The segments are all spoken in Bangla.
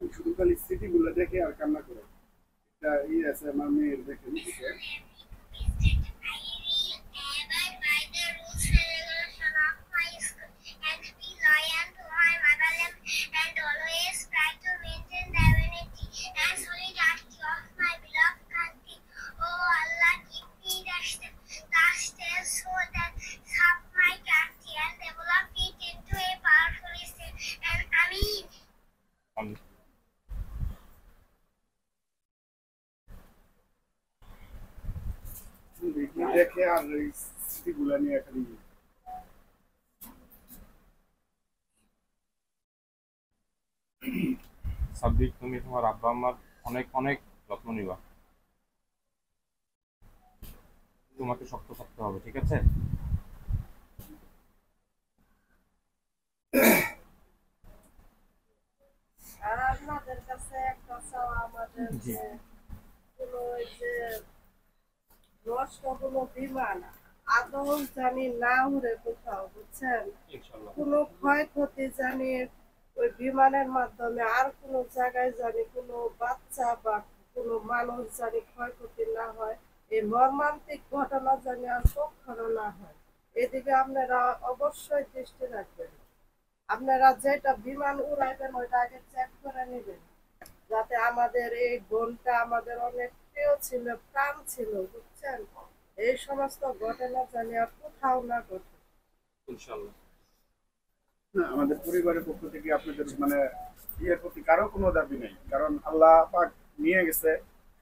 শুধু খালি স্মৃতিগুলো দেখে আর কান্না করে। এটা আছে আমার মেয়ের, দেখে দেখে আর ওই স্মৃতিগুলো নিয়ে খালি। সাব্বির, তুমি তোমার আব্বা আম্মার অনেক অনেক যত্ন নিবা। তোমাকে শক্ত থাকতে হবে, ঠিক আছে? আর আপনাদের কাছে একটা চাওয়া আমাদের জি। যে কোনো ওই যে নষ্ট কোনো বিমান আদৌ জানি না উড়ে কোথাও, বুঝছেন? ইনশাল্লাহ। কোনো ক্ষয়ক্ষতি জানি ওই বিমানের মাধ্যমে আর কোনো জায়গায় জানি কোনো বাচ্চা বা কোনো মানুষ জানি ক্ষয়ক্ষতি না হয়, এই মর্মান্তিক ঘটনা জানি আর কখনো না হয়, এদিকে আপনারা অবশ্যই দৃষ্টি রাখবেন। আপনারা যেটা বিমান উড়াইবেন ওইটা আগে চেক করে নেবেন, যাতে আমাদের এই বোনটা আমাদের অনেক প্রিয় ছিল, প্রাণ ছিল, বুঝছেন? এই সমস্ত ঘটনা জানি আর কোথাও না ঘটে। ইনশাল্লাহ। না, আমাদের পরিবারের পক্ষ থেকে আপনাদের মানে ইয়ের প্রতি কারো কোনো দাবি নেই, কারণ আল্লাহ পাক নিয়ে গেছে,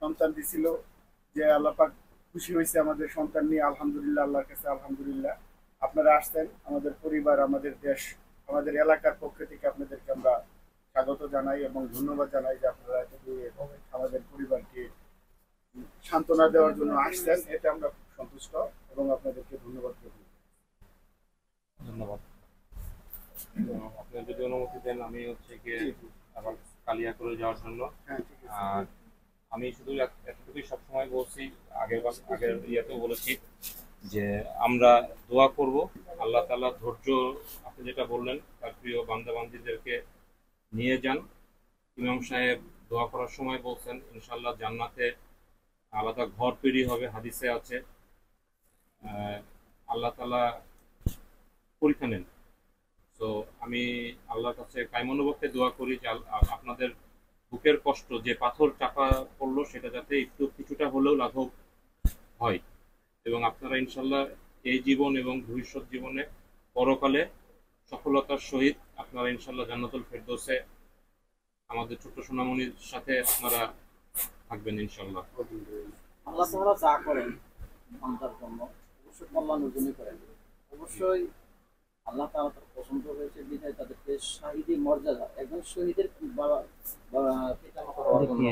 সন্তান দিছিল, যে আল্লাহ পাক খুশি হয়েছে আমাদের সন্তান নিয়ে, আলহামদুলিল্লাহ, আল্লাহর কাছে আলহামদুলিল্লাহ। আপনারা আসছেন, আমাদের পরিবার, আমাদের দেশ, আমাদের এলাকার পক্ষ থেকে আপনাদেরকে আমরা স্বাগত জানাই এবং ধন্যবাদ জানাই যে আপনারা আমাদের পরিবারকে সান্ত্বনা দেওয়ার জন্য আসছেন, এতে আমরা খুব সন্তুষ্ট এবং আপনাদেরকে ধন্যবাদ দেব। ধন্যবাদ। আপনি যদি অনুমতি দেন, আমি হচ্ছে গিয়ে আবার কালিয়া করে যাওয়ার জন্য। হ্যাঁ, ঠিক আছে। আর আমি শুধু এতটুকুই সবসময় বলছি, আগের ইয়েতেও বলেছি যে আমরা দোয়া করব, আল্লাহ তাআলা ধৈর্য, আপনি যেটা বললেন, তার প্রিয় বান্দাবান্দীদেরকে নিয়ে যান। ইমাম সাহেব দোয়া করার সময় বলছেন ইনশাল্লাহ জান্নাতে আলাদা ঘর তৈরি হবে, হাদিসে আছে। আল্লাহ তাআলা পরীক্ষা নেন। তো আমি আল্লাহর কাছে কায়মনোবাক্যে দোয়া করি যে আপনাদের বুকের কষ্ট, যে পাথর চাপা পড়লো, সেটা যাতে একটু কিছুটা হলেও লাঘব হয়, এবং আপনারা ইনশাল্লাহ এই জীবন এবং ভবিষ্যৎ জীবনে পরকালে সফলতার সহিত আপনারা ইনশাল্লাহ জান্নাতুল ফেরদৌসে আমাদের ছোট্ট সোনামণির সাথে আপনারা থাকবেন ইনশাল্লাহ। আল্লাহ তাআলা যা করেন বান্দার জন্য অবশ্যই কল্যাণের জন্য করেন। অবশ্যই আল্লাহ তাআলা তার পছন্দ হয়েছে বিধায় তাদেরকে শাহীদের মর্যাদা, একজন শহীদের পিতামাতা হওয়ার জন্য